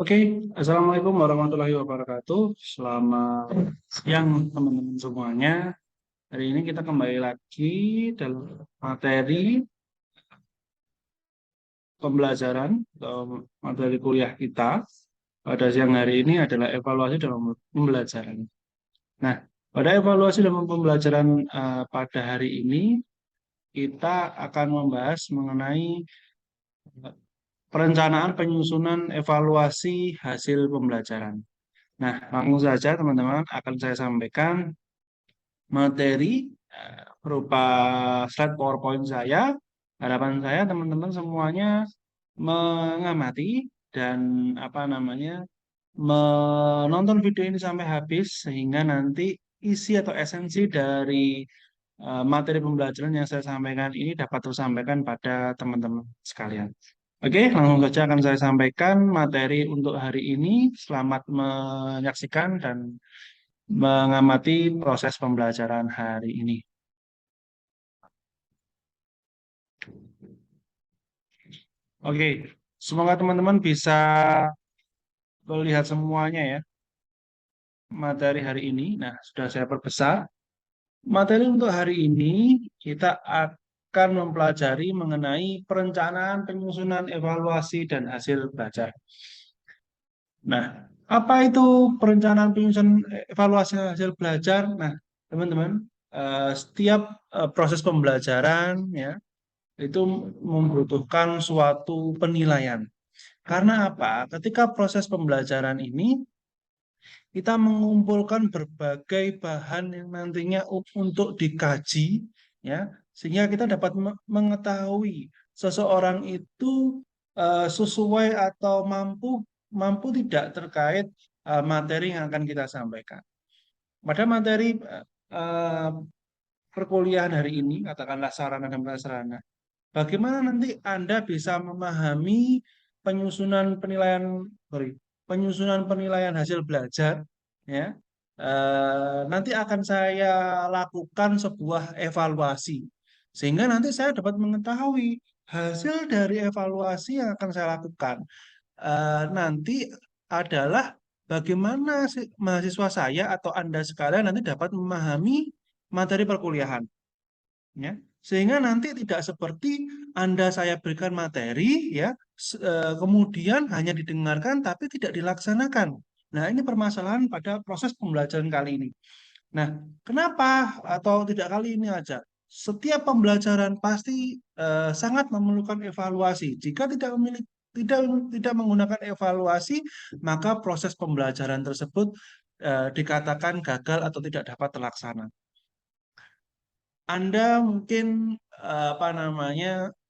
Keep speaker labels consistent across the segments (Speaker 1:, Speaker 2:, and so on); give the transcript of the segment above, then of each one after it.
Speaker 1: Oke, Assalamualaikum warahmatullahi wabarakatuh. Selamat siang teman-teman semuanya. Hari ini kita kembali lagi dalam materi pembelajaran atau materi kuliah kita. Pada siang hari ini adalah evaluasi dalam pembelajaran. Nah, pada evaluasi dalam pembelajaran pada hari ini kita akan membahas mengenai perencanaan penyusunan evaluasi hasil pembelajaran. Nah, langsung saja teman-teman akan saya sampaikan materi berupa slide PowerPoint saya. Harapan saya teman-teman semuanya mengamati dan menonton video ini sampai habis sehingga nanti isi atau esensi dari materi pembelajaran yang saya sampaikan ini dapat tersampaikan pada teman-teman sekalian. Oke, langsung saja akan saya sampaikan materi untuk hari ini. Selamat menyaksikan dan mengamati proses pembelajaran hari ini. Oke, semoga teman-teman bisa melihat semuanya ya materi hari ini. Nah, sudah saya perbesar. Materi untuk hari ini kita akan mempelajari mengenai perencanaan, penyusunan, evaluasi, dan hasil belajar. Nah, apa itu perencanaan, penyusunan, evaluasi, hasil belajar? Nah, teman-teman, setiap proses pembelajaran ya itu membutuhkan suatu penilaian. Karena apa? Ketika proses pembelajaran ini kita mengumpulkan berbagai bahan yang nantinya untuk dikaji ya, sehingga kita dapat mengetahui seseorang itu sesuai atau mampu mampu tidak terkait materi yang akan kita sampaikan. Pada materi eh, perkuliahan hari ini, katakanlah sarana dan prasarana. Bagaimana nanti Anda bisa memahami penyusunan penilaian, penyusunan penilaian hasil belajar, ya? Nanti akan saya lakukan sebuah evaluasi, sehingga nanti saya dapat mengetahui hasil dari evaluasi yang akan saya lakukan. Nanti adalah bagaimana mahasiswa saya atau Anda sekalian nanti dapat memahami materi perkuliahan ya, sehingga nanti tidak seperti Anda saya berikan materi ya kemudian hanya didengarkan tapi tidak dilaksanakan. Nah, ini permasalahan pada proses pembelajaran kali ini. Nah, kenapa atau tidak kali ini aja? Setiap pembelajaran pasti sangat memerlukan evaluasi. Jika tidak tidak menggunakan evaluasi, maka proses pembelajaran tersebut dikatakan gagal atau tidak dapat terlaksana. Anda mungkin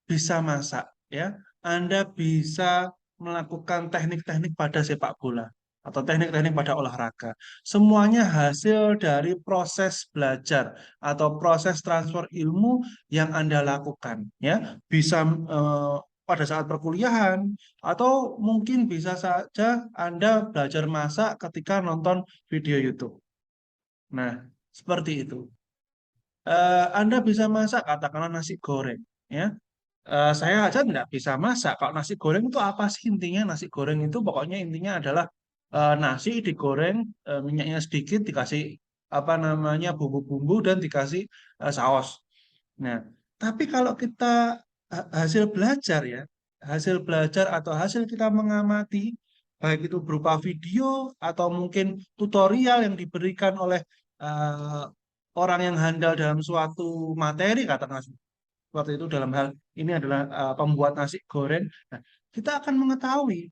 Speaker 1: bisa masak ya. Anda bisa melakukan teknik-teknik pada sepak bola atau teknik-teknik pada olahraga. Semuanya hasil dari proses belajar atau proses transfer ilmu yang Anda lakukan ya. Bisa pada saat perkuliahan atau mungkin bisa saja Anda belajar masak ketika nonton video YouTube. Nah, seperti itu. Anda bisa masak katakanlah nasi goreng ya. Saya aja tidak bisa masak. Kalau nasi goreng itu apa sih intinya? Nasi goreng itu pokoknya intinya adalah nasi digoreng, minyaknya sedikit, dikasih bumbu-bumbu dan dikasih saus. Nah, tapi kalau kita hasil belajar ya, hasil belajar atau hasil kita mengamati, baik itu berupa video atau mungkin tutorial yang diberikan oleh eh, orang yang handal dalam suatu materi, katakan seperti itu dalam hal ini adalah pembuat nasi goreng. Nah, kita akan mengetahui.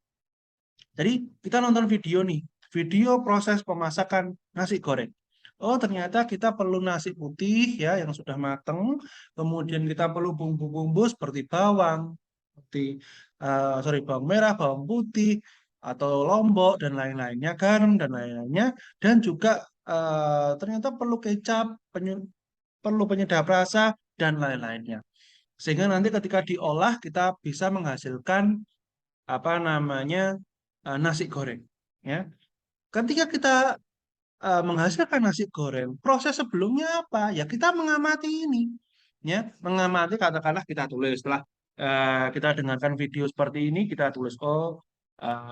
Speaker 1: Jadi kita nonton video nih, video proses pemasakan nasi goreng. Oh, ternyata kita perlu nasi putih ya yang sudah mateng, kemudian kita perlu bumbu-bumbu seperti bawang, seperti bawang merah, bawang putih, atau lombok dan lain-lainnya, garam dan lain-lainnya, dan juga ternyata perlu kecap, perlu penyedap rasa dan lain-lainnya. Sehingga nanti ketika diolah kita bisa menghasilkan nasi goreng. Ya, ketika kita menghasilkan nasi goreng, proses sebelumnya apa? Ya kita mengamati ini, ya, mengamati katakanlah kita tulis setelah kita dengarkan video seperti ini, kita tulis oh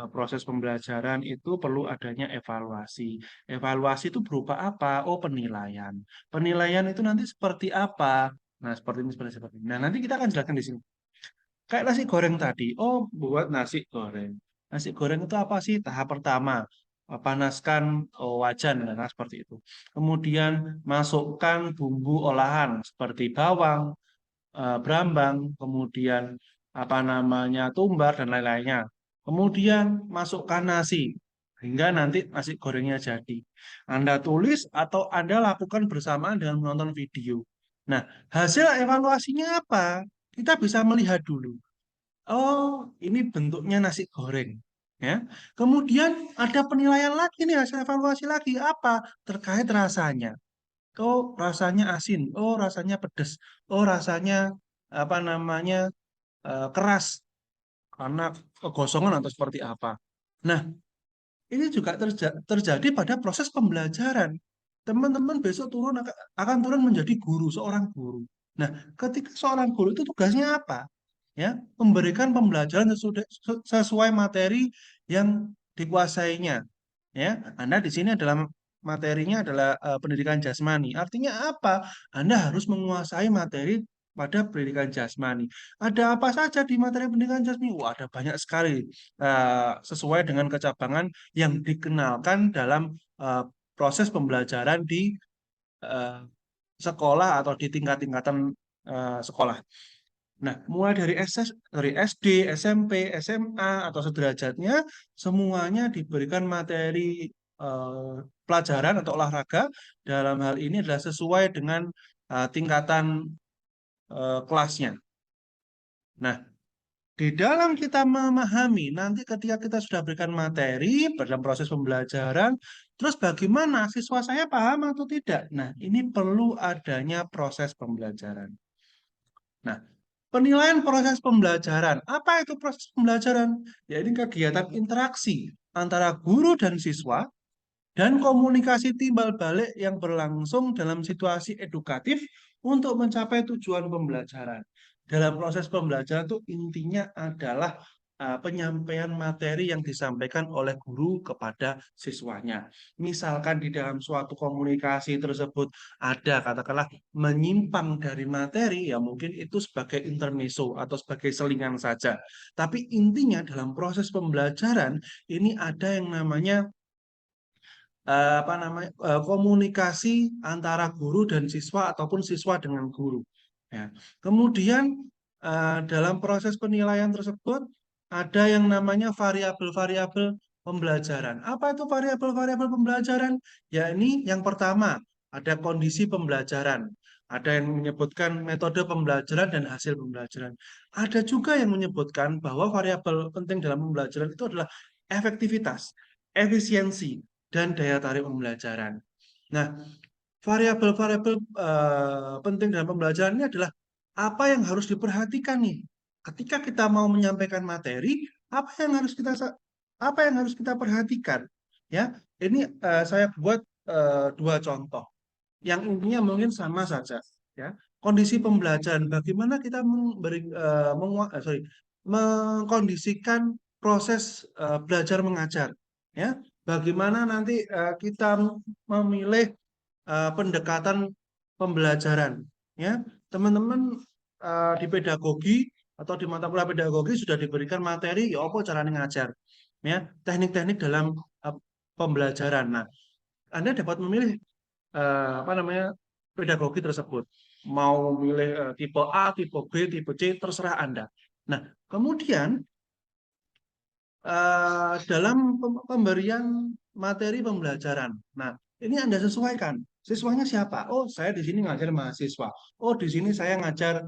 Speaker 1: proses pembelajaran itu perlu adanya evaluasi. Evaluasi itu berupa apa? Oh, penilaian. Penilaian itu nanti seperti apa? Nah, seperti ini. Nah, nanti kita akan jelaskan di sini. Kayak nasi goreng tadi. Oh, buat nasi goreng. Nasi goreng itu apa sih? Tahap pertama, panaskan wajan, nah, seperti itu. Kemudian masukkan bumbu olahan seperti bawang, brambang, kemudian apa namanya tumbar dan lain-lainnya. Kemudian masukkan nasi hingga nanti nasi gorengnya jadi. Anda tulis atau Anda lakukan bersamaan dengan menonton video. Nah, hasil evaluasinya apa? Kita bisa melihat dulu. Oh, ini bentuknya nasi goreng. Ya. Kemudian ada penilaian lagi nih, hasil evaluasi lagi. Apa? Terkait rasanya. Oh, rasanya asin. Oh, rasanya pedas. Oh, rasanya apa namanya keras karena kegosongan atau seperti apa. Nah, ini juga terjadi pada proses pembelajaran. Teman-teman besok akan turun menjadi guru, seorang guru. Nah, ketika seorang guru itu tugasnya apa? Ya, memberikan pembelajaran sesuai materi yang dikuasainya. Ya, Anda di sini adalah materinya adalah pendidikan jasmani. Artinya apa? Anda harus menguasai materi pada pendidikan jasmani. Ada apa saja di materi pendidikan jasmani? Wah, ada banyak sekali sesuai dengan kecabangan yang dikenalkan dalam proses pembelajaran di eh, sekolah atau di tingkat-tingkatan sekolah. Nah, mulai dari SD, SMP, SMA, atau sederajatnya, semuanya diberikan materi pelajaran atau olahraga. Dalam hal ini adalah sesuai dengan tingkatan kelasnya. Nah, di dalam kita memahami, nanti ketika kita sudah berikan materi dalam proses pembelajaran, terus bagaimana siswa saya paham atau tidak? Nah, ini perlu adanya proses pembelajaran. Nah, penilaian proses pembelajaran. Apa itu proses pembelajaran? Ya, ini kegiatan interaksi antara guru dan siswa dan komunikasi timbal balik yang berlangsung dalam situasi edukatif untuk mencapai tujuan pembelajaran. Dalam proses pembelajaran itu intinya adalah penyampaian materi yang disampaikan oleh guru kepada siswanya. Misalkan di dalam suatu komunikasi tersebut ada katakanlah menyimpang dari materi, ya mungkin itu sebagai intermezzo atau sebagai selingan saja. Tapi intinya dalam proses pembelajaran ini ada yang namanya apa namanya komunikasi antara guru dan siswa ataupun siswa dengan guru. Ya. Kemudian dalam proses penilaian tersebut ada yang namanya variabel-variabel pembelajaran. Apa itu variabel-variabel pembelajaran? Ya ini yang pertama ada kondisi pembelajaran. Ada yang menyebutkan metode pembelajaran dan hasil pembelajaran. Ada juga yang menyebutkan bahwa variabel penting dalam pembelajaran itu adalah efektivitas, efisiensi, dan daya tarik pembelajaran. Nah, variabel-variabel penting dalam pembelajaran ini adalah apa yang harus diperhatikan nih. Ketika kita mau menyampaikan materi, apa yang harus kita perhatikan? Ya, ini saya buat dua contoh yang intinya mungkin sama saja. Ya, kondisi pembelajaran. Bagaimana kita mengkondisikan proses belajar mengajar. Ya, bagaimana nanti kita memilih pendekatan pembelajaran. Ya, teman-teman di pedagogi atau di mata kuliah pedagogi sudah diberikan materi ya apa cara ngajar. Ya, teknik-teknik dalam pembelajaran. Nah, Anda dapat memilih apa namanya pedagogi tersebut. Mau milih tipe A, tipe B, tipe C, terserah Anda. Nah, kemudian dalam pemberian materi pembelajaran. Nah, ini Anda sesuaikan. Siswanya siapa? Oh, saya di sini ngajar mahasiswa. Oh, di sini saya ngajar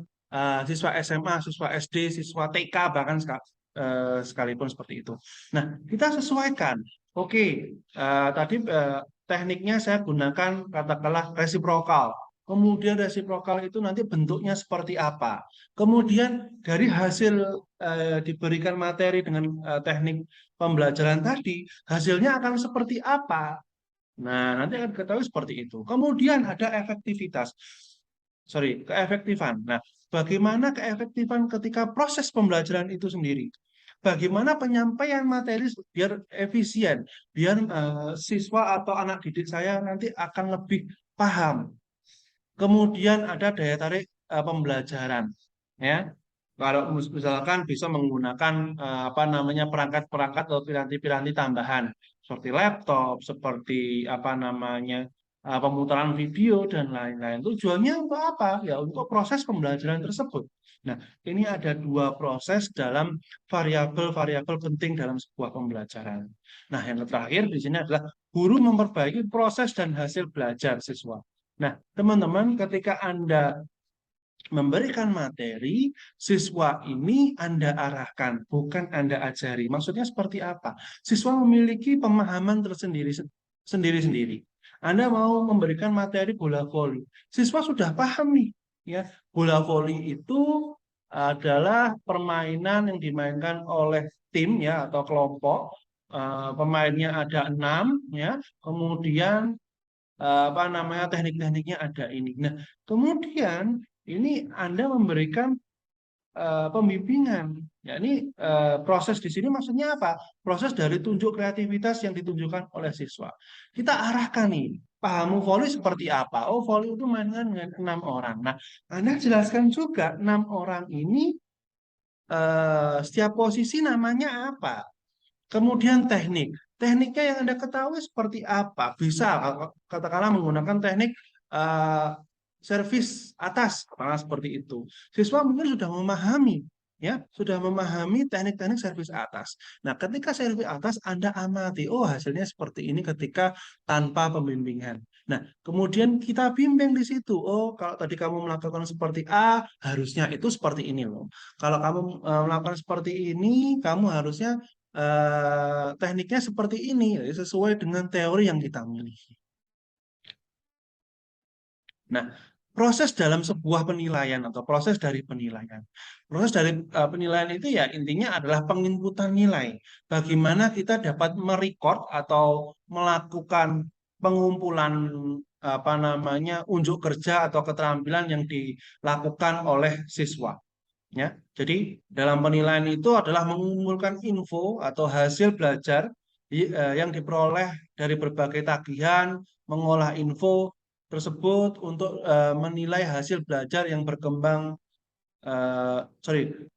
Speaker 1: siswa SMA, siswa SD, siswa TK, bahkan sekalipun seperti itu. Nah, kita sesuaikan. Oke, tadi tekniknya saya gunakan katakanlah resiprokal. Kemudian resiprokal itu nanti bentuknya seperti apa? Kemudian dari hasil diberikan materi dengan teknik pembelajaran tadi, hasilnya akan seperti apa? Nah, nanti akan ketahui seperti itu. Kemudian ada efektivitas, keefektifan. Nah, bagaimana keefektifan ketika proses pembelajaran itu sendiri? bagaimana penyampaian materi biar efisien, biar siswa atau anak didik saya nanti akan lebih paham. Kemudian ada daya tarik pembelajaran, ya. Kalau misalkan bisa menggunakan apa namanya perangkat-perangkat atau piranti-piranti tambahan seperti laptop, seperti apa namanya pemutaran video dan lain-lain. Tujuannya untuk apa? Ya untuk proses pembelajaran tersebut. Nah, ini ada dua proses dalam variabel-variabel penting dalam sebuah pembelajaran. Nah, yang terakhir di sini adalah guru memperbaiki proses dan hasil belajar siswa. Nah, teman-teman, ketika Anda memberikan materi, siswa ini Anda arahkan, bukan Anda ajari. Maksudnya seperti apa? Siswa memiliki pemahaman tersendiri sendiri-sendiri. Anda mau memberikan materi bola voli. Siswa sudah paham nih, ya. Bola voli itu adalah permainan yang dimainkan oleh tim ya atau kelompok. Pemainnya ada 6 ya. Kemudian apa namanya teknik-tekniknya ada ini. Nah, kemudian ini Anda memberikan pembimbingan. Ya, ini proses di sini maksudnya apa? Proses dari tunjuk kreativitas yang ditunjukkan oleh siswa. Kita arahkan nih, pahamu voli seperti apa? Oh, voli itu mainkan dengan 6 orang. Nah, Anda jelaskan juga 6 orang ini setiap posisi namanya apa? Kemudian teknik. Tekniknya yang Anda ketahui seperti apa? Bisa katakanlah menggunakan teknik uh, servis atas, katakanlah seperti itu. Siswa mungkin sudah memahami, ya, sudah memahami teknik-teknik servis atas. Nah, ketika servis atas Anda amati, oh hasilnya seperti ini ketika tanpa pembimbingan. Nah, kemudian kita bimbing di situ. Oh, kalau tadi kamu melakukan seperti A, harusnya itu seperti ini loh. Kalau kamu melakukan seperti ini, kamu harusnya tekniknya seperti ini, sesuai dengan teori yang kita miliki. Nah, proses dalam sebuah penilaian atau proses dari penilaian. Proses dari penilaian itu ya intinya adalah penginputan nilai. Bagaimana kita dapat merecord atau melakukan pengumpulan apa namanya unjuk kerja atau keterampilan yang dilakukan oleh siswa. Ya, jadi dalam penilaian itu adalah mengumpulkan info atau hasil belajar yang diperoleh dari berbagai tagihan, mengolah info tersebut untuk menilai hasil belajar yang berkembang,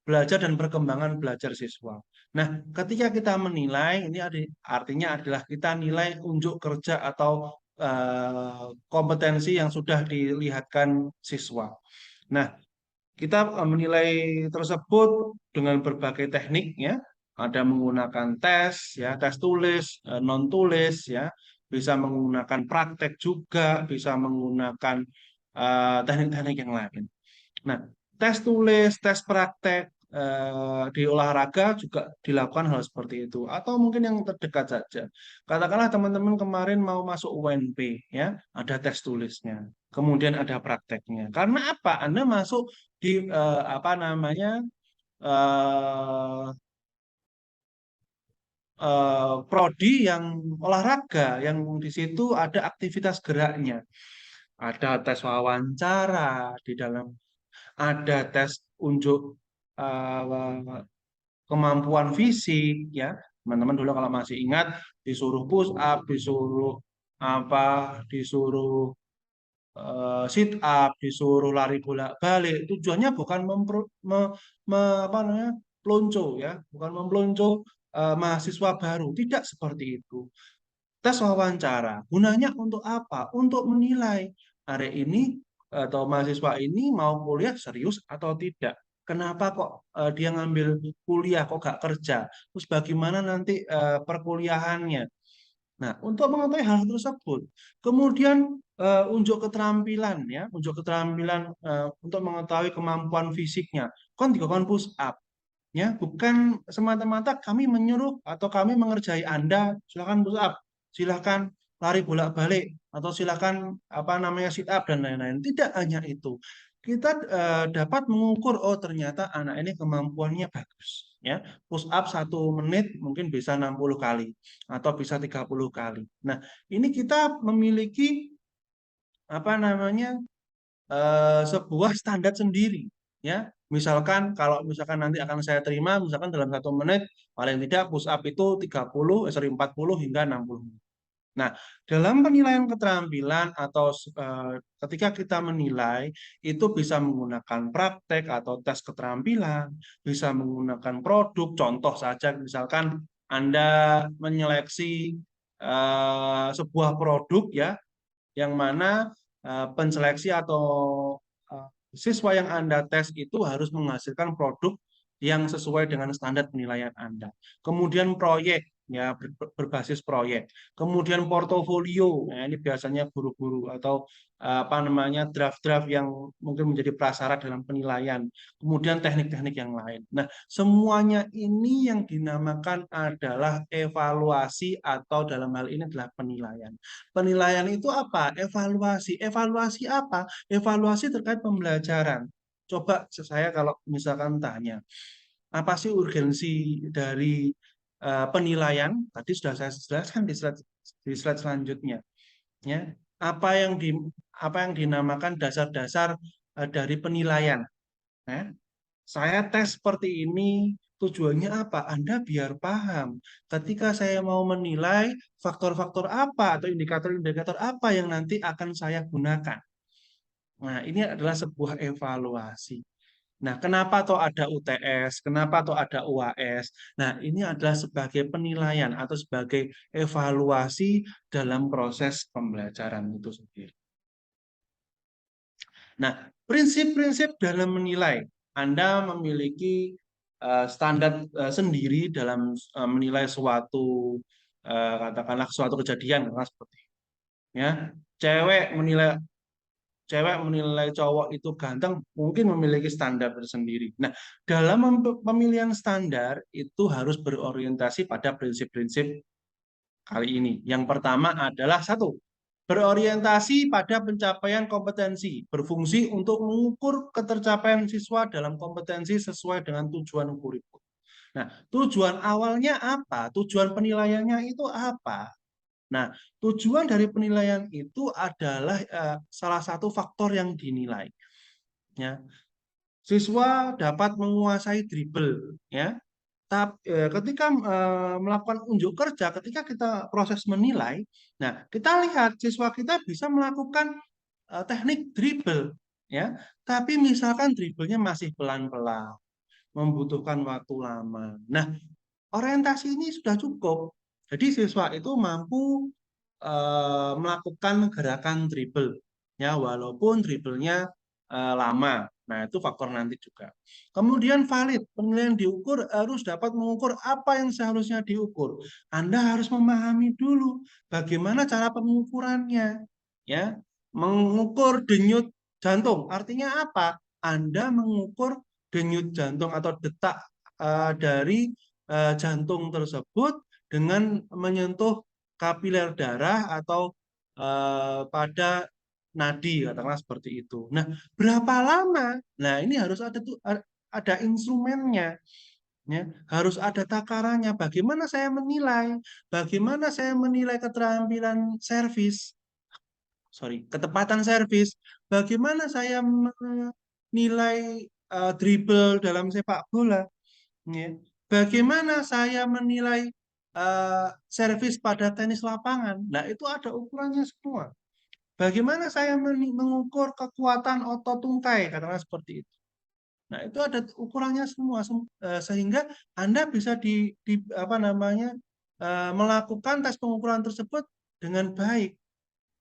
Speaker 1: belajar dan perkembangan belajar siswa. Nah, ketika kita menilai, ini artinya adalah kita nilai unjuk kerja atau kompetensi yang sudah dilihatkan siswa. Nah, kita menilai tersebut dengan berbagai teknik ya. Ada menggunakan tes ya, tes tulis, non tulis ya, bisa menggunakan praktek juga, bisa menggunakan teknik-teknik yang lain. Nah, tes tulis, tes praktek di olahraga juga dilakukan hal seperti itu. Atau mungkin yang terdekat saja. Katakanlah teman-teman kemarin mau masuk UNP, ya, ada tes tulisnya. Kemudian ada prakteknya. Karena apa? Anda masuk di apa namanya eh, prodi yang olahraga, yang di situ ada aktivitas geraknya. Ada tes wawancara di dalam, ada tes unjuk eh, kemampuan fisik ya. Teman-teman dulu kalau masih ingat disuruh push up, disuruh apa, disuruh sit up, disuruh lari bolak-balik. Tujuannya bukan apa namanya, pelonco ya, bukan mempelonco mahasiswa baru, tidak seperti itu. Tes wawancara, gunanya untuk apa? Untuk menilai hari ini atau mahasiswa ini mau kuliah serius atau tidak. Kenapa kok dia ngambil kuliah kok gak kerja? Terus bagaimana nanti perkuliahannya? Nah, untuk mengetahui hal tersebut, kemudian unjuk keterampilan ya, unjuk keterampilan untuk mengetahui kemampuan fisiknya. Kon dilakukan push up ya, bukan semata-mata kami menyuruh atau kami mengerjai Anda, silakan push up, silakan lari bolak-balik atau silakan apa namanya sit up dan lain-lain. Tidak hanya itu. Kita dapat mengukur oh ternyata anak ini kemampuannya bagus ya. Push up 1 menit mungkin bisa 60 kali atau bisa 30 kali. Nah, ini kita memiliki apa namanya sebuah standar sendiri ya. Misalkan kalau misalkan nanti akan saya terima, misalkan dalam 1 menit paling tidak push up itu 40 hingga 60. Nah, dalam penilaian keterampilan atau ketika kita menilai itu bisa menggunakan praktek atau tes keterampilan, bisa menggunakan produk. Contoh saja, misalkan Anda menyeleksi sebuah produk ya, yang mana penseleksi atau siswa yang Anda tes itu harus menghasilkan produk yang sesuai dengan standar penilaian Anda. Kemudian proyek, ya berbasis proyek. Kemudian portofolio, ya, ini biasanya guru-guru atau apa namanya draft-draft yang mungkin menjadi prasyarat dalam penilaian. Kemudian teknik-teknik yang lain. Nah, semuanya ini yang dinamakan adalah evaluasi atau dalam hal ini adalah penilaian. Penilaian itu apa? Evaluasi. Evaluasi apa? Evaluasi terkait pembelajaran. Coba saya kalau misalkan tanya, apa sih urgensi dari penilaian? Tadi sudah saya jelaskan di slide selanjutnya. Ya, apa yang dinamakan dasar-dasar dari penilaian? Ya. Saya tes seperti ini tujuannya apa? Anda biar paham. Ketika saya mau menilai faktor-faktor apa atau indikator-indikator apa yang nanti akan saya gunakan. Nah, ini adalah sebuah evaluasi. Nah, kenapa toh ada UTS? Kenapa toh ada UAS? Nah, ini adalah sebagai penilaian atau sebagai evaluasi dalam proses pembelajaran itu sendiri. Nah, prinsip-prinsip dalam menilai. Anda memiliki standar sendiri dalam menilai suatu katakanlah suatu kejadian, seperti ya. Cewek menilai cowok itu ganteng, mungkin memiliki standar tersendiri. Nah, dalam pemilihan standar itu harus berorientasi pada prinsip-prinsip kali ini. Yang pertama adalah satu, berorientasi pada pencapaian kompetensi, berfungsi untuk mengukur ketercapaian siswa dalam kompetensi sesuai dengan tujuan kurikulum. Nah, tujuan awalnya apa? Tujuan penilaiannya itu apa? Nah, tujuan dari penilaian itu adalah salah satu faktor yang dinilai. Ya, siswa dapat menguasai dribble, ya. Ketika melakukan unjuk kerja, ketika kita proses menilai, nah kita lihat siswa kita bisa melakukan teknik dribble, ya. Tapi misalkan dribblenya masih pelan-pelan, membutuhkan waktu lama. Nah, orientasi ini sudah cukup. Jadi siswa itu mampu melakukan gerakan dribble, ya walaupun dribblenya lama. Nah, itu faktor nanti juga. Kemudian valid, penilaian diukur harus dapat mengukur apa yang seharusnya diukur. Anda harus memahami dulu bagaimana cara pengukurannya, ya. Mengukur denyut jantung, artinya apa? Anda mengukur denyut jantung atau detak dari jantung tersebut dengan menyentuh kapiler darah atau pada nadi, katakanlah seperti itu. Nah, berapa lama? Nah, ini harus ada instrumennya, ya. Harus ada takarannya. Bagaimana saya menilai? Bagaimana saya menilai keterampilan servis? Sorry, ketepatan servis. Bagaimana saya menilai dribble dalam sepak bola? Ya. Bagaimana saya menilai servis pada tenis lapangan? Nah, itu ada ukurannya semua. Bagaimana saya mengukur kekuatan otot tungkai, katakanlah seperti itu. Nah, itu ada ukurannya semua, sehingga Anda bisa apa namanya melakukan tes pengukuran tersebut dengan baik,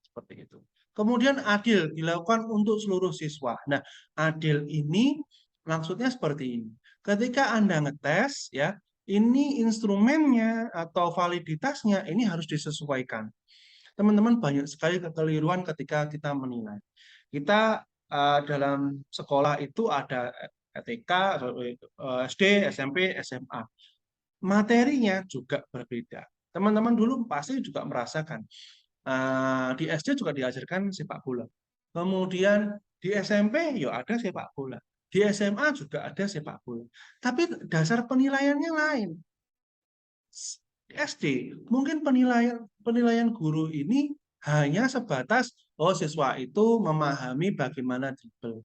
Speaker 1: seperti itu. Kemudian adil dilakukan untuk seluruh siswa. Nah, adil ini maksudnya seperti ini. Ketika Anda ngetes, ya, ini instrumennya atau validitasnya ini harus disesuaikan. Teman-teman, banyak sekali kekeliruan ketika kita menilai. Kita dalam sekolah itu ada TK, SD, SMP, SMA. Materinya juga berbeda. Teman-teman dulu pasti juga merasakan. Di SD juga diajarkan sepak bola. Kemudian di SMP ya ada sepak bola. Di SMA juga ada sepak bola. Tapi dasar penilaiannya lain. Di SD mungkin penilaian guru ini hanya sebatas siswa itu memahami bagaimana dribble.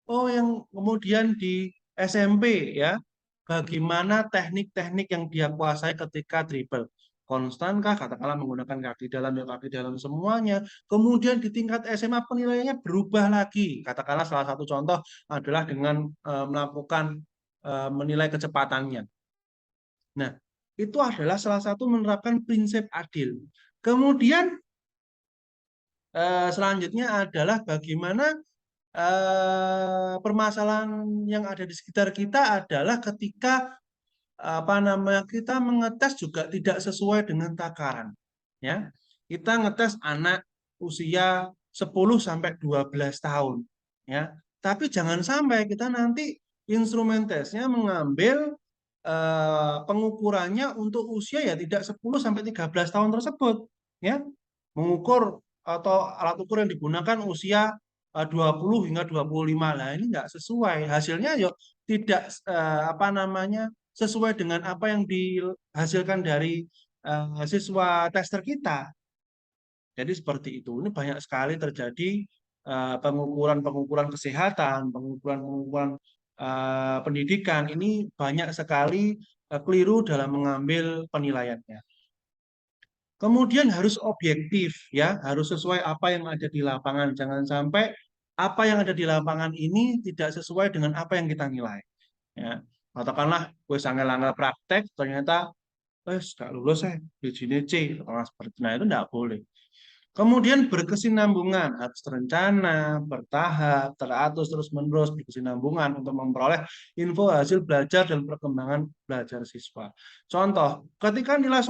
Speaker 1: Oh, yang kemudian di SMP ya, bagaimana teknik-teknik yang dia kuasai ketika dribble. Konstankah, katakanlah menggunakan kaki dalam ya kaki dalam semuanya. Kemudian di tingkat SMA penilaiannya berubah lagi. Katakanlah salah satu contoh adalah dengan melakukan menilai kecepatannya. Nah, itu adalah salah satu menerapkan prinsip adil. Kemudian selanjutnya adalah bagaimana permasalahan yang ada di sekitar kita adalah ketika apa namanya kita mengetes juga tidak sesuai dengan takaran, ya. Kita ngetes anak usia 10 sampai 12 tahun, ya. Tapi jangan sampai kita nanti instrumen tesnya mengambil pengukurannya untuk usia ya tidak 10 sampai 13 tahun tersebut, ya. Mengukur atau alat ukur yang digunakan usia 20 hingga 25. Lah ini nggak sesuai. Hasilnya yuk tidak apa namanya sesuai dengan apa yang dihasilkan dari siswa tester kita. Jadi seperti itu. Ini banyak sekali terjadi pengukuran-pengukuran kesehatan, pengukuran-pengukuran pendidikan. Ini banyak sekali keliru dalam mengambil penilaiannya. Kemudian harus objektif ya, harus sesuai apa yang ada di lapangan. Jangan sampai apa yang ada di lapangan ini tidak sesuai dengan apa yang kita nilai. Ya, katakanlah gue angel-angel praktek, ternyata gak lulus di sini C, seperti nah itu tidak boleh. Kemudian berkesinambungan, harus terencana, bertahap, teratur, terus-menerus, berkesinambungan untuk memperoleh info hasil belajar dan perkembangan belajar siswa. Contoh, ketika menilai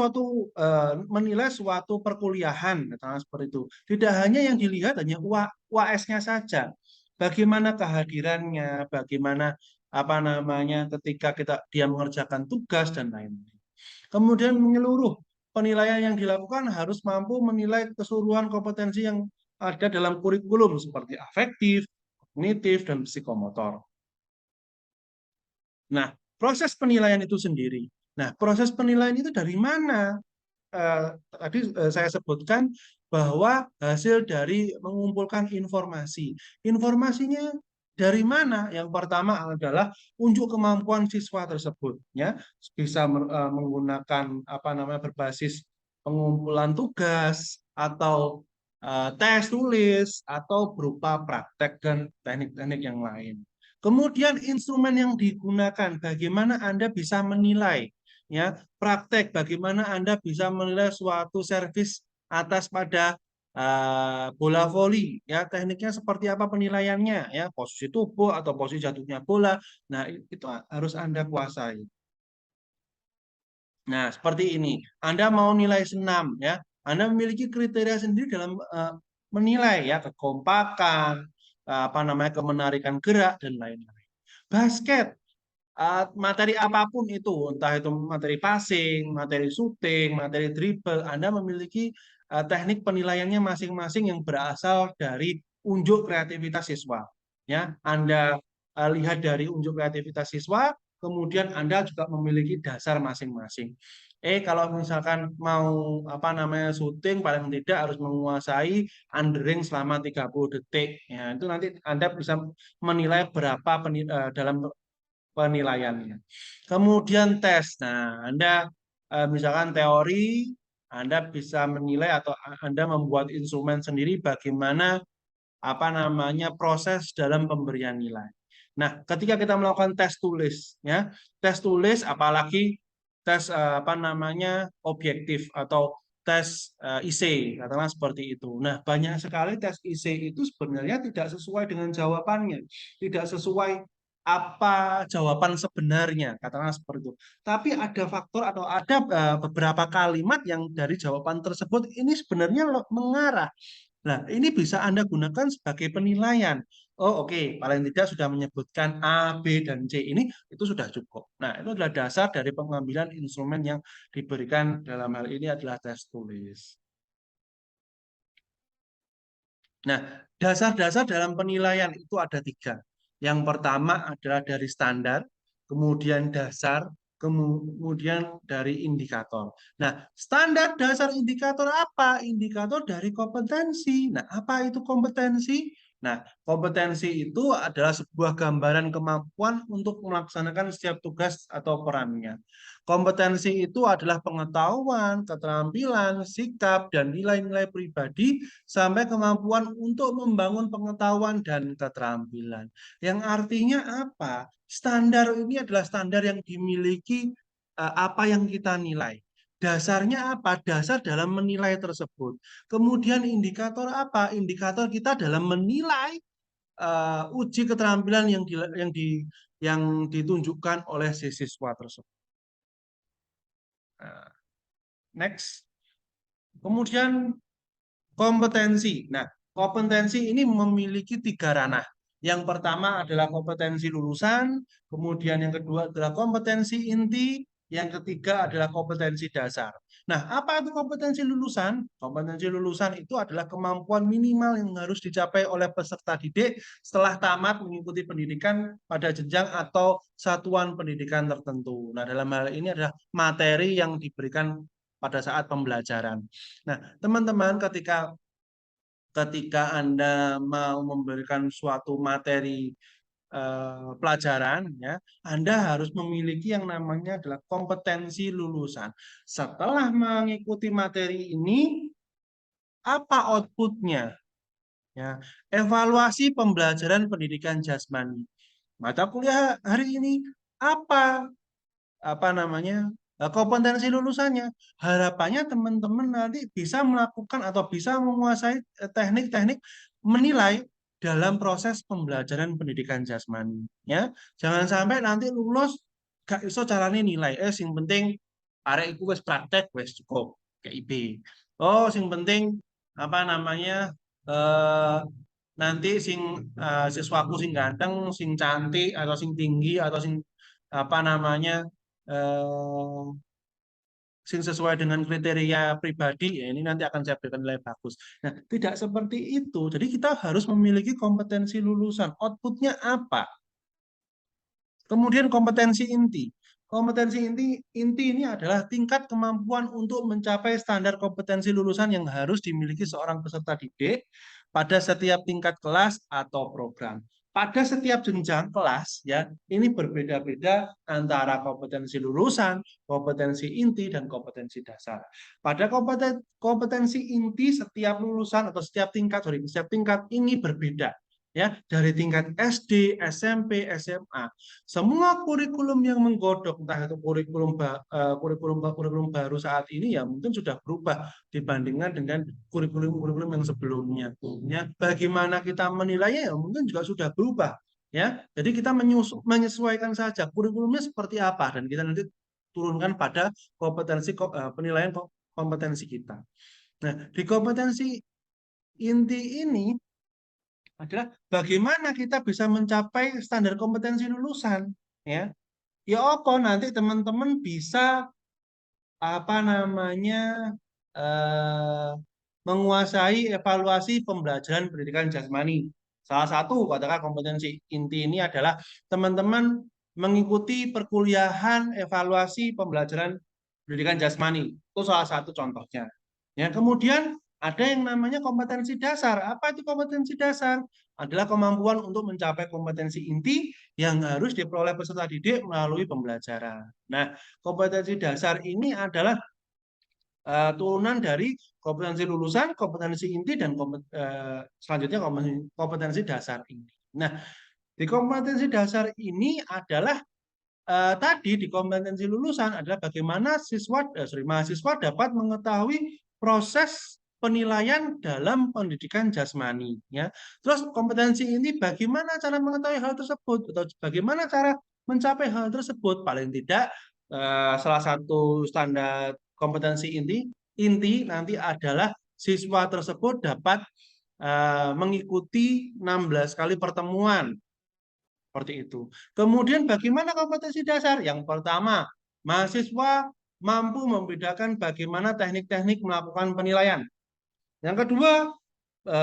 Speaker 1: suatu perkuliahan, seperti itu, tidak hanya yang dilihat hanya UAS-nya saja, bagaimana kehadirannya, bagaimana apa namanya ketika dia mengerjakan tugas dan lain-lain. Kemudian menyeluruh penilaian yang dilakukan harus mampu menilai keseluruhan kompetensi yang ada dalam kurikulum seperti afektif, kognitif, dan psikomotor. Nah, proses penilaian itu sendiri. Nah, proses penilaian itu dari mana? Tadi saya sebutkan bahwa hasil dari mengumpulkan informasi. Informasinya dari mana? Yang pertama adalah unjuk kemampuan siswa tersebut, ya bisa menggunakan apa namanya berbasis pengumpulan tugas atau tes tulis atau berupa praktek dan teknik-teknik yang lain. Kemudian instrumen yang digunakan, bagaimana Anda bisa menilai, ya praktek, bagaimana Anda bisa menilai suatu servis atas pada bola voli, ya tekniknya seperti apa penilaiannya, ya posisi tubuh atau posisi jatuhnya bola. Nah itu harus Anda kuasai. Nah seperti ini, Anda mau nilai senam, ya Anda memiliki kriteria sendiri dalam menilai ya kekompakan, apa namanya kemenarikan gerak dan lain-lain. Basket, materi apapun itu, entah itu materi passing, materi shooting, materi dribble, Anda memiliki teknik penilaiannya masing-masing yang berasal dari unjuk kreativitas siswa. Ya, Anda lihat dari unjuk kreativitas siswa, kemudian Anda juga memiliki dasar masing-masing. Kalau misalkan mau apa namanya shooting paling tidak harus menguasai undering selama 30 detik. Ya, itu nanti Anda bisa menilai berapa dalam penilaiannya. Kemudian tes. Nah, Anda misalkan teori, Anda bisa menilai atau Anda membuat instrumen sendiri bagaimana apa namanya proses dalam pemberian nilai. Nah, ketika kita melakukan tes tulis, ya, tes tulis apalagi tes apa namanya objektif atau tes IC, katakanlah seperti itu. Nah, banyak sekali tes IC itu sebenarnya tidak sesuai dengan jawabannya, tidak sesuai apa jawaban sebenarnya, katakanlah seperti itu. Tapi ada faktor atau ada beberapa kalimat yang dari jawaban tersebut ini sebenarnya mengarah. Nah, ini bisa Anda gunakan sebagai penilaian. Oh, oke, paling tidak sudah menyebutkan A, B, dan C ini, itu sudah cukup. Nah, itu adalah dasar dari pengambilan instrumen yang diberikan dalam hal ini adalah tes tulis. Nah, dasar-dasar dalam penilaian itu ada 3. Yang pertama adalah dari standar, kemudian dasar, kemudian dari indikator. Nah, standar dasar indikator apa? Indikator dari kompetensi. Nah, apa itu kompetensi? Nah, kompetensi itu adalah sebuah gambaran kemampuan untuk melaksanakan setiap tugas atau perannya. Kompetensi itu adalah pengetahuan, keterampilan, sikap, dan nilai-nilai pribadi sampai kemampuan untuk membangun pengetahuan dan keterampilan. Yang artinya apa? Standar ini adalah standar yang dimiliki apa yang kita nilai. Dasarnya apa? Dasar dalam menilai tersebut. Kemudian indikator apa? Indikator kita dalam menilai uji keterampilan yang ditunjukkan oleh si siswa tersebut. Nah, next. Kemudian kompetensi. Nah, kompetensi ini memiliki 3 ranah. Yang pertama adalah kompetensi lulusan, kemudian yang kedua adalah kompetensi inti, yang ketiga adalah kompetensi dasar. Nah, apa itu kompetensi lulusan? Kompetensi lulusan itu adalah kemampuan minimal yang harus dicapai oleh peserta didik setelah tamat mengikuti pendidikan pada jenjang atau satuan pendidikan tertentu. Nah, dalam hal ini adalah materi yang diberikan pada saat pembelajaran. Nah, teman-teman, ketika Anda mau memberikan suatu materi pelajaran, ya, Anda harus memiliki yang namanya adalah kompetensi lulusan. Setelah mengikuti materi ini, apa outputnya? Ya, evaluasi pembelajaran pendidikan jasmani. Mata kuliah hari ini apa namanya kompetensi lulusannya. Harapannya teman-teman nanti bisa melakukan atau bisa menguasai teknik-teknik menilai dalam proses pembelajaran pendidikan jasmani. Ya, jangan sampai nanti lulus gak iso carane nilai. Sing penting arek iku wis praktek wis cukup KIB. Oh, sing penting apa namanya nanti siswaku sing ganteng, sing cantik atau sing tinggi atau sing apa namanya sing sesuai dengan kriteria pribadi, ya ini nanti akan saya berikan nilai bagus. Nah, tidak seperti itu. Jadi kita harus memiliki kompetensi lulusan. Outputnya apa? Kemudian kompetensi inti. Kompetensi inti ini adalah tingkat kemampuan untuk mencapai standar kompetensi lulusan yang harus dimiliki seorang peserta didik pada setiap tingkat kelas atau program. Pada setiap jenjang kelas, ya, ini berbeda-beda antara kompetensi lulusan, kompetensi inti, dan kompetensi dasar. Pada kompetensi inti, setiap lulusan atau setiap tingkat ini berbeda. Ya, dari tingkat SD, SMP, SMA. Semua kurikulum yang menggodok, entah itu kurikulum baru saat ini, ya mungkin sudah berubah dibandingkan dengan kurikulum yang sebelumnya. Ya, bagaimana kita menilainya, ya mungkin juga sudah berubah. Ya, jadi kita menyesuaikan saja kurikulumnya seperti apa, dan kita nanti turunkan pada penilaian kompetensi kita. Nah, di kompetensi inti ini adalah bagaimana kita bisa mencapai standar kompetensi lulusan, ya. Ya apa nanti teman-teman bisa apa namanya eh, menguasai evaluasi pembelajaran pendidikan jasmani. Salah satu katakan kompetensi inti ini adalah teman-teman mengikuti perkuliahan evaluasi pembelajaran pendidikan jasmani. Itu salah satu contohnya. Ya, kemudian ada yang namanya kompetensi dasar. Apa itu kompetensi dasar? Adalah kemampuan untuk mencapai kompetensi inti yang harus diperoleh peserta didik melalui pembelajaran. Nah, kompetensi dasar ini adalah turunan dari kompetensi lulusan, kompetensi inti, dan selanjutnya kompetensi dasar ini. Nah, di kompetensi dasar ini adalah tadi di kompetensi lulusan adalah bagaimana mahasiswa dapat mengetahui proses penilaian dalam pendidikan jasmani, ya. Terus kompetensi ini bagaimana cara mengetahui hal tersebut atau bagaimana cara mencapai hal tersebut? Paling tidak salah satu standar kompetensi inti nanti adalah siswa tersebut dapat mengikuti 16 kali pertemuan seperti itu. Kemudian bagaimana kompetensi dasar? Yang pertama, mahasiswa mampu membedakan bagaimana teknik-teknik melakukan penilaian. Yang kedua,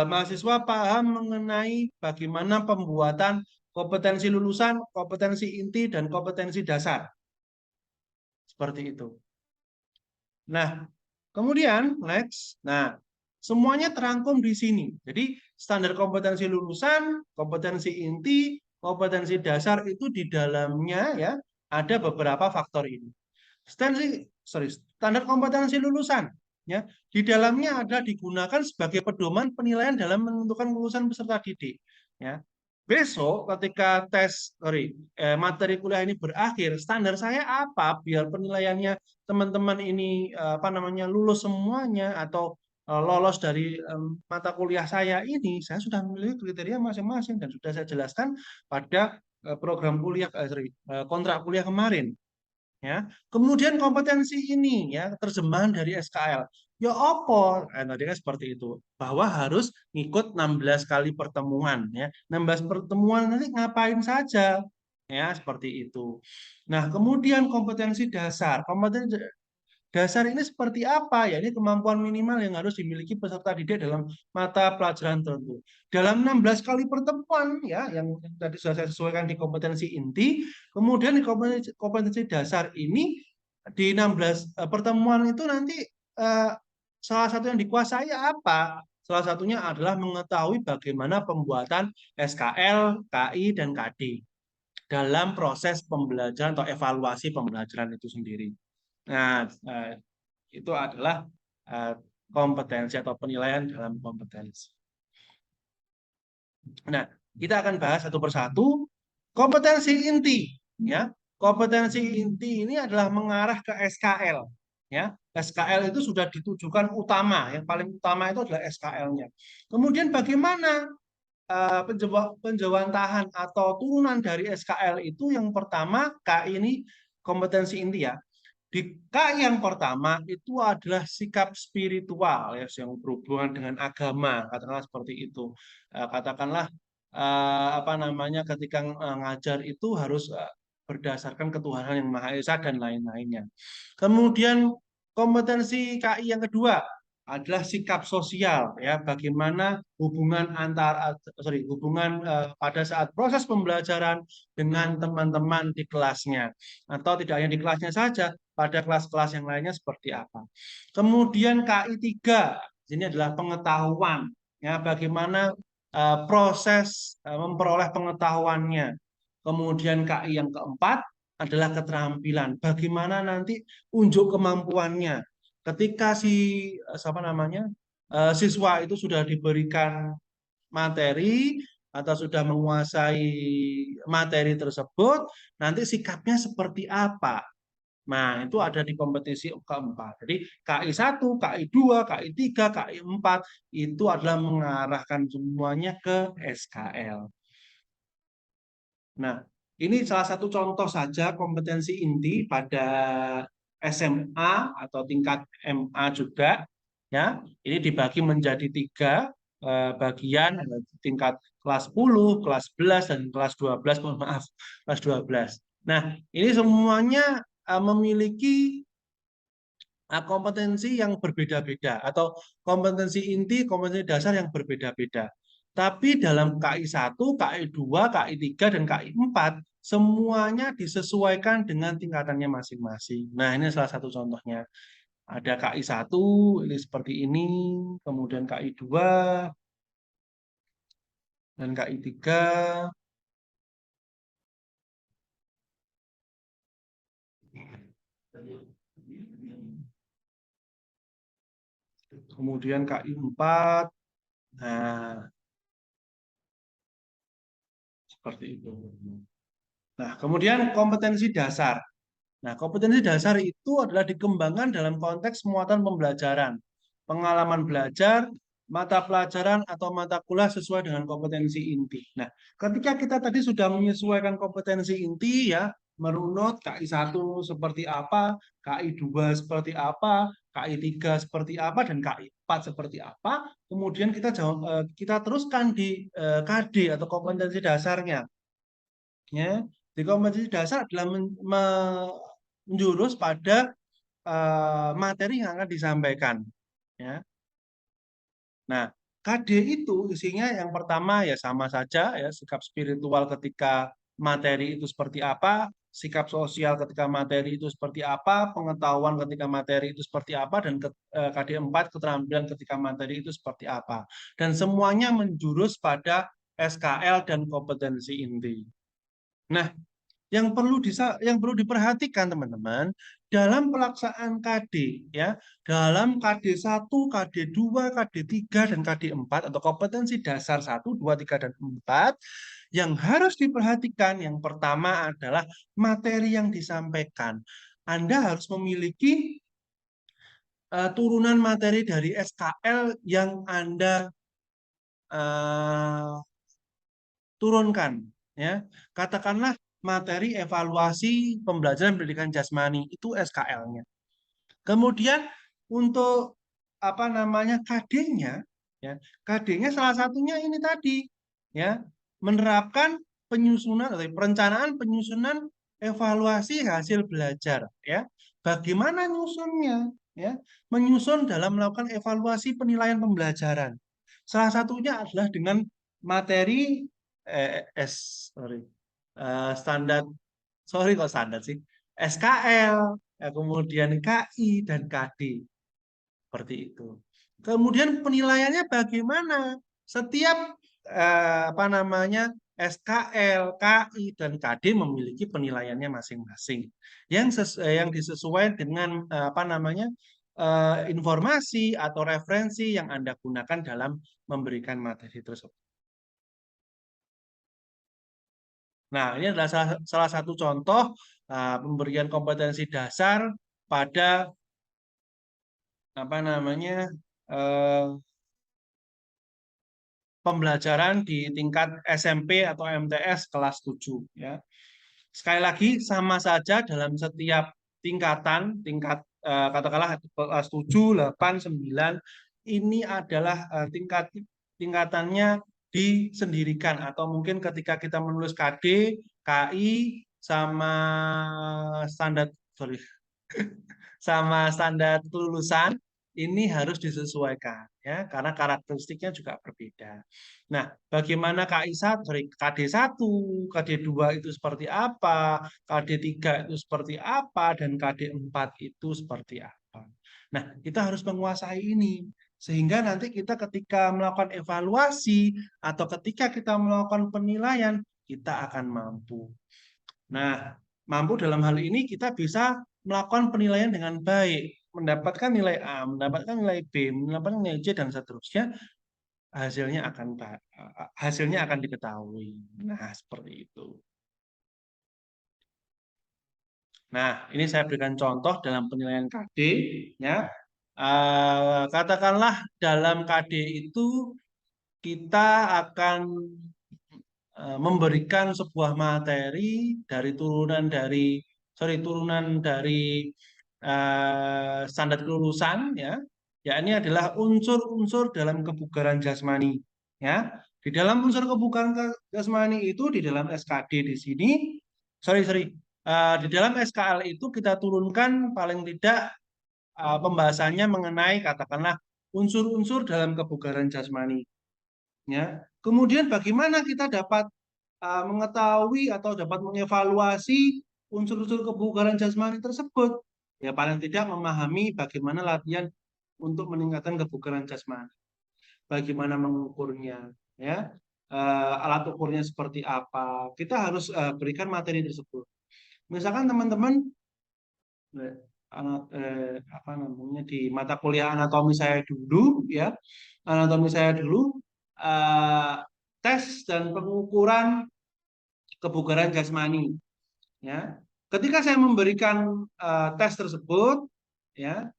Speaker 1: mahasiswa paham mengenai bagaimana pembuatan kompetensi lulusan, kompetensi inti, dan kompetensi dasar. Seperti itu. Nah, kemudian next. Nah, semuanya terangkum di sini. Jadi standar kompetensi lulusan, kompetensi inti, kompetensi dasar itu di dalamnya ya ada beberapa faktor ini. Standar kompetensi lulusan ya di dalamnya ada digunakan sebagai pedoman penilaian dalam menentukan lulusan peserta didik ya. Besok ketika materi kuliah ini berakhir, standar saya apa biar penilaiannya teman-teman ini lulus semuanya atau lolos dari mata kuliah saya ini, saya sudah memiliki kriteria masing-masing dan sudah saya jelaskan pada program kuliah kontrak kuliah kemarin. Ya, kemudian kompetensi ini ya terjemahan dari SKL. Ya opo, tadi kan seperti itu. Bahwa harus ngikut 16 kali pertemuan ya. 16 pertemuan nanti ngapain saja? Ya, seperti itu. Nah, kemudian kompetensi dasar. Kompetensi dasar ini seperti apa? Ya, ini kemampuan minimal yang harus dimiliki peserta didik dalam mata pelajaran tertentu. Dalam 16 kali pertemuan, ya, yang tadi sudah saya sesuaikan di kompetensi inti, kemudian di kompetensi dasar ini, di 16 pertemuan itu nanti salah satu yang dikuasai apa? Salah satunya adalah mengetahui bagaimana pembuatan SKL, KI, dan KD dalam proses pembelajaran atau evaluasi pembelajaran itu sendiri. Nah, itu adalah kompetensi atau penilaian dalam kompetensi. Nah, kita akan bahas satu persatu kompetensi inti. Ya, kompetensi inti ini adalah mengarah ke SKL. Ya, SKL itu sudah ditujukan utama. Yang paling utama itu adalah SKL-nya. Kemudian bagaimana penjawantahan atau turunan dari SKL itu? Yang pertama, KI ini kompetensi inti ya. Di KI yang pertama itu adalah sikap spiritual ya, yang berhubungan dengan agama, katakanlah seperti itu. Katakanlah ketika ngajar itu harus berdasarkan ketuhanan yang Maha Esa dan lain-lainnya. Kemudian kompetensi KI yang kedua adalah sikap sosial ya, bagaimana hubungan pada saat proses pembelajaran dengan teman-teman di kelasnya, atau tidak hanya di kelasnya saja, pada kelas-kelas yang lainnya seperti apa. Kemudian KI 3 ini adalah pengetahuan ya, bagaimana proses memperoleh pengetahuannya. Kemudian KI yang keempat adalah keterampilan, bagaimana nanti unjuk kemampuannya ketika siswa itu sudah diberikan materi atau sudah menguasai materi tersebut, nanti sikapnya seperti apa. Nah, itu ada di kompetisi keempat. Jadi KI 1, KI 2, KI 3, KI 4 itu adalah mengarahkan semuanya ke SKL. Nah, ini salah satu contoh saja kompetensi inti pada SMA atau tingkat MA juga. Ya, ini dibagi menjadi 3 bagian, tingkat kelas 10, kelas 11, dan kelas 12. Mohon maaf, kelas 12. Nah, ini semuanya memiliki kompetensi yang berbeda-beda atau kompetensi inti, kompetensi dasar yang berbeda-beda. Tapi dalam KI 1, KI 2, KI 3, dan KI 4 semuanya disesuaikan dengan tingkatannya masing-masing. Nah, ini salah satu contohnya. Ada KI 1 ini seperti ini, kemudian KI 2 dan KI 3. Kemudian KI 4. Nah, seperti itu. Nah, kemudian kompetensi dasar. Nah, kompetensi dasar itu adalah dikembangkan dalam konteks muatan pembelajaran, pengalaman belajar, mata pelajaran atau mata kuliah sesuai dengan kompetensi inti. Nah, ketika kita tadi sudah menyesuaikan kompetensi inti ya, merunut KI 1 seperti apa, KI 2 seperti apa, KI 3 seperti apa, dan KI 4 seperti apa, kemudian kita teruskan di KD atau kompetensi dasarnya. Ya, di kompetensi dasar adalah menjurus pada materi yang akan disampaikan. Ya. Nah, KD itu isinya yang pertama ya sama saja ya, sikap spiritual ketika materi itu seperti apa. sikap sosial ketika materi itu seperti apa, pengetahuan ketika materi itu seperti apa, dan KD4 keterampilan ketika materi itu seperti apa. Dan semuanya menjurus pada SKL dan kompetensi inti. Nah, yang perlu diperhatikan teman-teman dalam pelaksanaan KD ya, dalam KD1, KD2, KD3 dan KD4 atau kompetensi dasar 1, 2, 3 dan 4 yang harus diperhatikan yang pertama adalah materi yang disampaikan. Anda harus memiliki turunan materi dari SKL yang Anda turunkan ya. Katakanlah materi evaluasi pembelajaran pendidikan jasmani itu SKL-nya. Kemudian untuk apa namanya KD-nya ya, KD-nya salah satunya ini tadi ya, menerapkan penyusunan atau perencanaan penyusunan evaluasi hasil belajar ya. Bagaimana nyusunnya ya? Menyusun dalam melakukan evaluasi penilaian pembelajaran. Salah satunya adalah dengan materi standar, sorry kok standar sih, SKL, kemudian KI dan KD seperti itu. Kemudian penilaiannya bagaimana? Setiap apa namanya SKL, KI dan KD memiliki penilaiannya masing-masing yang disesuaikan dengan apa namanya informasi atau referensi yang Anda gunakan dalam memberikan materi tersebut. Nah, ini adalah salah satu contoh pemberian kompetensi dasar pada apa namanya pembelajaran di tingkat SMP atau MTS kelas 7 ya. Sekali lagi sama saja dalam setiap tingkat katakanlah kelas 7, 8, 9 ini adalah tingkatannya disendirikan atau mungkin ketika kita menulis KD, KI sama standar sorry sama standar kelulusan ini harus disesuaikan ya karena karakteristiknya juga berbeda. Nah, bagaimana KD1, KD2 itu seperti apa, KD3 itu seperti apa dan KD4 itu seperti apa. Nah, kita harus menguasai ini sehingga nanti kita ketika melakukan evaluasi atau ketika kita melakukan penilaian kita akan mampu. Nah, mampu dalam hal ini kita bisa melakukan penilaian dengan baik, mendapatkan nilai A, mendapatkan nilai B, mendapatkan nilai C dan seterusnya, hasilnya akan diketahui. Nah, seperti itu. Nah, ini saya berikan contoh dalam penilaian KD ya. Katakanlah dalam KD itu kita akan memberikan sebuah materi dari turunan dari standar kelulusan ya. Ya ini adalah unsur-unsur dalam kebugaran jasmani ya. Di dalam unsur kebugaran jasmani itu di dalam SKD di sini di dalam SKL itu kita turunkan paling tidak pembahasannya mengenai katakanlah unsur-unsur dalam kebugaran jasmani ya. Kemudian bagaimana kita dapat mengetahui atau dapat mengevaluasi unsur-unsur kebugaran jasmani tersebut? Ya paling tidak memahami bagaimana latihan untuk meningkatkan kebugaran jasmani. Bagaimana mengukurnya, ya. Alat ukurnya seperti apa? Kita harus berikan materi tersebut. Misalkan teman-teman apa namanya di mata kuliah anatomi saya dulu ya, tes dan pengukuran kebugaran jasmani ya. Ketika saya memberikan tes tersebut ya,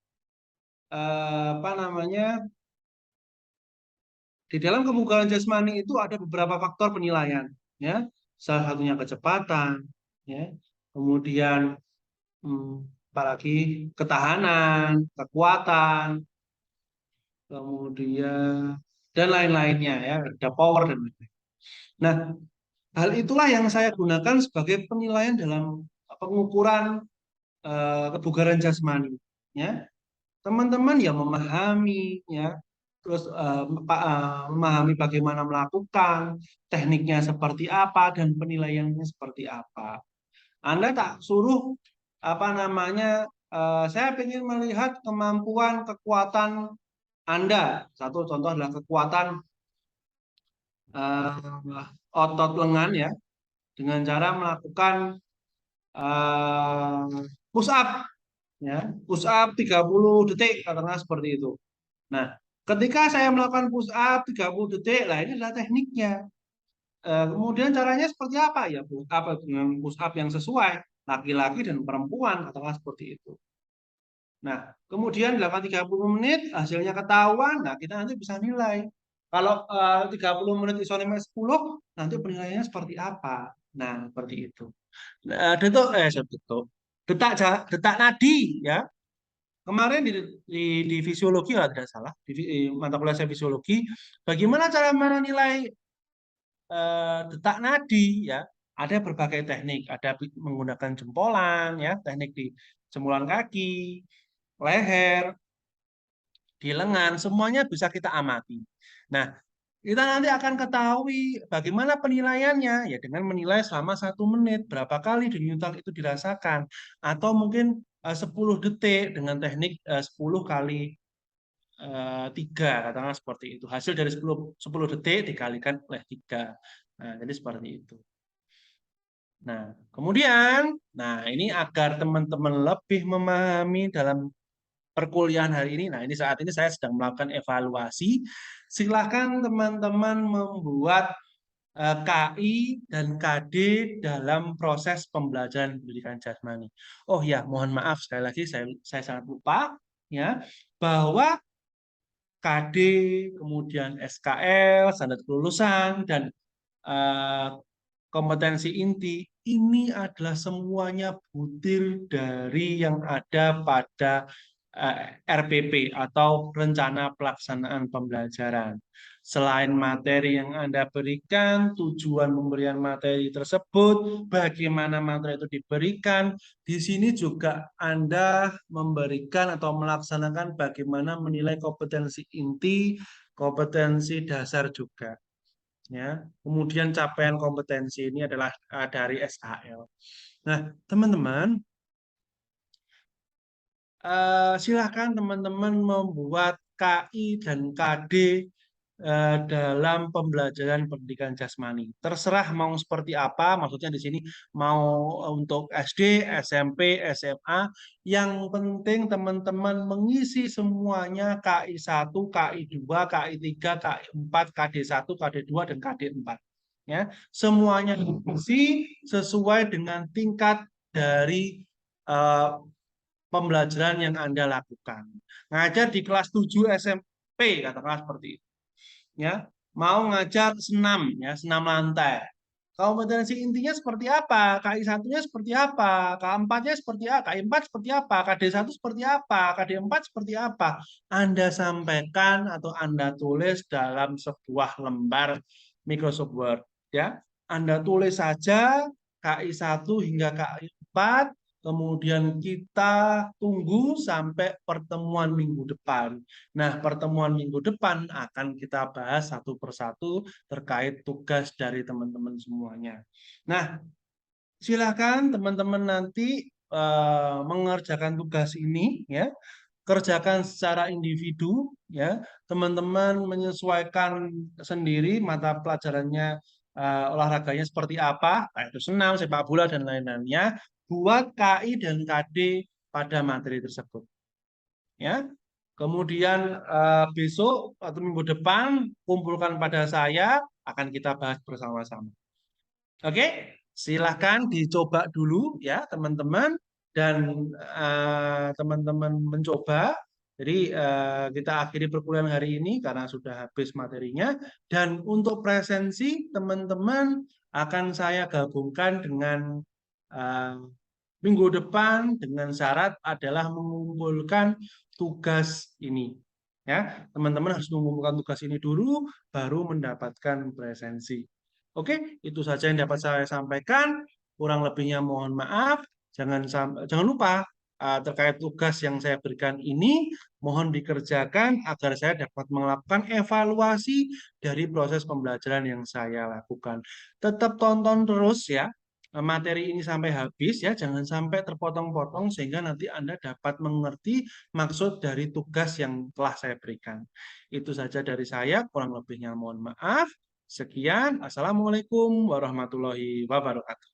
Speaker 1: apa namanya di dalam kebugaran jasmani itu ada beberapa faktor penilaian ya. Salah satunya kecepatan ya. Kemudian apalagi ketahanan, kekuatan, kemudian dan lain-lainnya ya, ada power dan lain-lain. Nah, hal itulah yang saya gunakan sebagai penilaian dalam pengukuran kebugaran jasmani. Ya, teman-teman yang memahami, ya, terus memahami bagaimana melakukan, tekniknya seperti apa dan penilaiannya seperti apa. Anda tak suruh apa namanya, saya ingin melihat kemampuan kekuatan Anda. Satu contoh adalah kekuatan otot lengan ya, dengan cara melakukan push up ya, push up 30 detik katakanlah seperti itu. Nah, ketika saya melakukan push up 30 detik, lah ini adalah tekniknya. Kemudian caranya seperti apa ya, push up dengan push up yang sesuai laki-laki dan perempuan katakanlah seperti itu. Nah, kemudian dilakukan 30 menit, hasilnya ketahuan, nah kita nanti bisa nilai. Kalau 30 menit isolimasi 10, nanti penilaiannya seperti apa? Nah, seperti itu. Detak detak nadi ya. Kemarin di fisiologi kalau tidak salah, di mata kuliah saya fisiologi, bagaimana cara menilai detak nadi ya? Ada berbagai teknik, ada menggunakan jempolan ya, teknik di jempolan kaki, leher, di lengan, semuanya bisa kita amati. Nah, kita nanti akan ketahui bagaimana penilaiannya, ya dengan menilai selama 1 menit, berapa kali denyutan itu dirasakan, atau mungkin 10 detik dengan teknik 10 kali 3, katakanlah seperti itu. Hasil dari 10 detik dikalikan oleh 3. Nah, jadi seperti itu. Nah, kemudian, ini agar teman-teman lebih memahami dalam perkuliahan hari ini. Nah, ini saat ini saya sedang melakukan evaluasi. Silakan teman-teman membuat KI dan KD dalam proses pembelajaran pendidikan jasmani. Oh ya, mohon maaf sekali lagi saya sangat lupa ya bahwa KD, kemudian SKL, standar kelulusan dan eh, kompetensi inti ini adalah semuanya butir dari yang ada pada RPP atau rencana pelaksanaan pembelajaran. Selain materi yang Anda berikan, tujuan pemberian materi tersebut, bagaimana materi itu diberikan, di sini juga Anda memberikan atau melaksanakan bagaimana menilai kompetensi inti, kompetensi dasar juga. Ya, kemudian capaian kompetensi ini adalah dari SAL. Nah, teman-teman, silakan teman-teman membuat KI dan KD dalam pembelajaran pendidikan jasmani. Terserah mau seperti apa, maksudnya di sini mau untuk SD, SMP, SMA, yang penting teman-teman mengisi semuanya KI 1, KI 2, KI 3, KI 4, KD 1, KD 2, dan KD 4. Ya, semuanya diisi sesuai dengan tingkat dari pembelajaran yang Anda lakukan. Ngajar di kelas 7 SMP, katakanlah seperti itu. Ya, mau ngajar senam, ya, senam lantai. Kompetensi intinya seperti apa? KI 1-nya seperti apa? K4-nya seperti apa? KI 4 seperti apa? KD 1 seperti apa? KD 4 seperti apa? Anda sampaikan atau Anda tulis dalam sebuah lembar Microsoft Word. Ya, Anda tulis saja KI 1 hingga KI 4, kemudian kita tunggu sampai pertemuan minggu depan. Nah, pertemuan minggu depan akan kita bahas satu persatu terkait tugas dari teman-teman semuanya. Nah, silakan teman-teman nanti mengerjakan tugas ini ya. Kerjakan secara individu ya. Teman-teman menyesuaikan sendiri mata pelajarannya, olahraganya seperti apa, kayak itu senam, sepak bola dan lain-lainnya, buat KI dan KD pada materi tersebut. Ya. Kemudian besok atau minggu depan kumpulkan pada saya, akan kita bahas bersama-sama. Oke, silahkan dicoba dulu ya teman-teman, dan teman-teman mencoba. Jadi kita akhiri perkuliahan hari ini karena sudah habis materinya, dan untuk presensi teman-teman akan saya gabungkan dengan minggu depan dengan syarat adalah mengumpulkan tugas ini. Ya, teman-teman harus mengumpulkan tugas ini dulu, baru mendapatkan presensi. Oke, itu saja yang dapat saya sampaikan. Kurang lebihnya mohon maaf. Jangan lupa terkait tugas yang saya berikan ini, mohon dikerjakan agar saya dapat melakukan evaluasi dari proses pembelajaran yang saya lakukan. Tetap tonton terus ya materi ini sampai habis ya, jangan sampai terpotong-potong sehingga nanti Anda dapat mengerti maksud dari tugas yang telah saya berikan. Itu saja dari saya, kurang lebihnya mohon maaf. Sekian, Assalamualaikum warahmatullahi wabarakatuh.